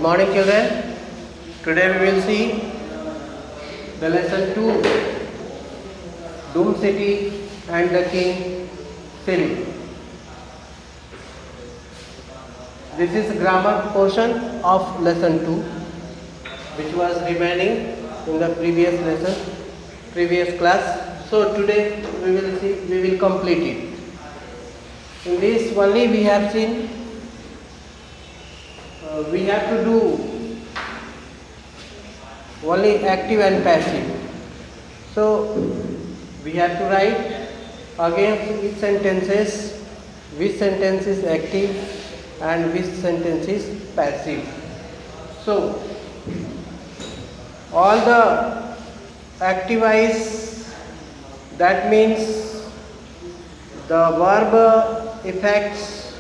morning children. Today we will see the lesson 2, Doom City and the King Philip. This is grammar portion of lesson 2 which was remaining in the previous class. So today we will complete it. In this only we have seen we have to do only active and passive. So we have to write against each sentences which sentence is active and which sentence is passive. So all the activize, that means the verb effects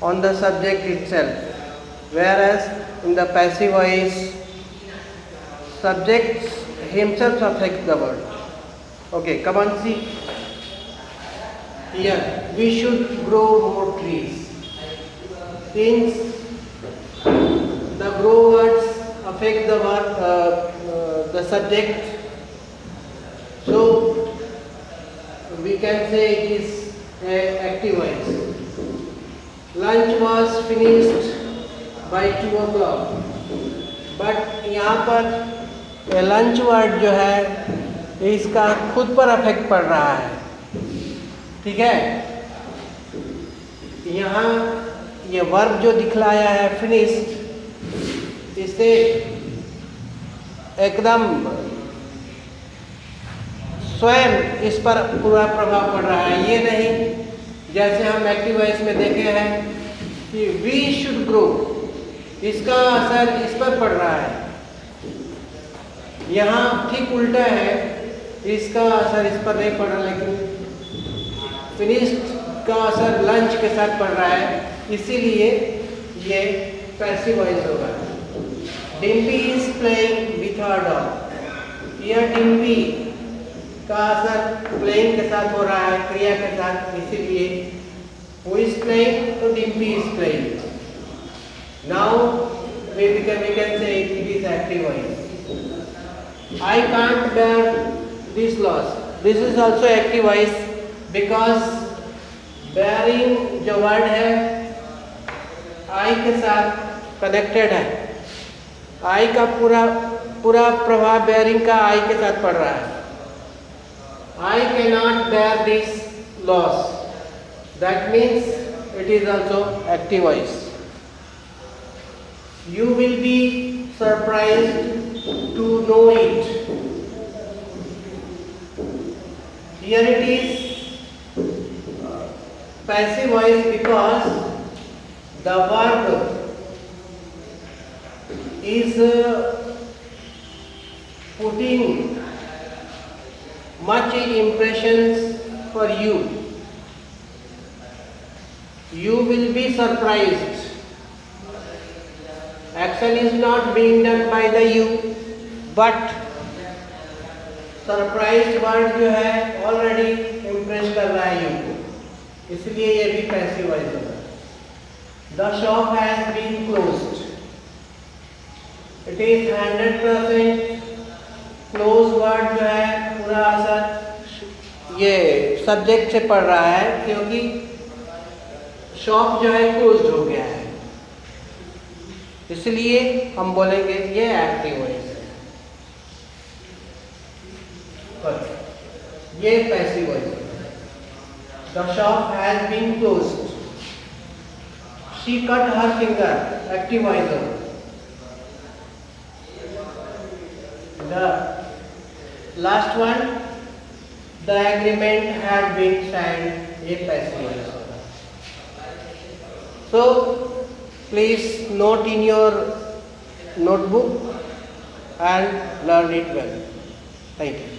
on the subject itself, whereas in the passive voice subject himself affects the word. Okay, come on, see here. We should grow more trees. Since the grow words affect the verb, the subject, so we can say it is active voice. Lunch was finished by 2 o'clock. But यहाँ पर lunch word जो है इसका खुद पर affect पड़ रहा है. ठीक है, यहाँ ये वर्ब जो दिखलाया है फिनिश्ड, इससे एकदम स्वयं इस पर पूरा प्रभाव पड़ रहा है. ये नहीं जैसे हम एक्टिव वॉइस में देखे हैं कि वी शुड ग्रो, इसका असर इस पर पड़ रहा है. यहाँ ठीक उल्टा है, इसका असर इस पर नहीं पड़ रहा, लेकिन फिनिश्ड का असर लंच के साथ पड़ रहा है, इसीलिए ये पैसिव वॉइस होगा. Dimpy is playing with her dog. यह डिम्पी का असर प्लेइंग के साथ हो रहा है, क्रिया के साथ, इसीलिए हु इज प्लेइंग तो Dimpy is playing. Now we can say it is active voice. I can't bear this loss. This is also active voice because bearing जो word है I के साथ connected है. I का पूरा प्रभाव bearing का I के साथ पड़ रहा है. I cannot bear this loss. That means it is also active voice. You will be surprised to know it. Here it is passive voice because the verb is putting much impressions for you. You will be surprised. Action is not being done by the you, but surprised word जो है already impress कर रहा है you को, इसलिए ये भी passive voice होगा. The shop has been closed. It is 100% close word जो है पूरा असर ये सब्जेक्ट से पड़ रहा है, क्योंकि शॉप जो है क्लोज्ड हो गया है, इसलिए हम बोलेंगे ये एक्टिव वॉइस है. ये पैसिव वॉइस है. The shop has been closed. She cut her finger. Active voice होगा. The last one, the agreement had been signed. ये पैसिव वॉइस होगा. So please note in your notebook and learn it well. Thank you.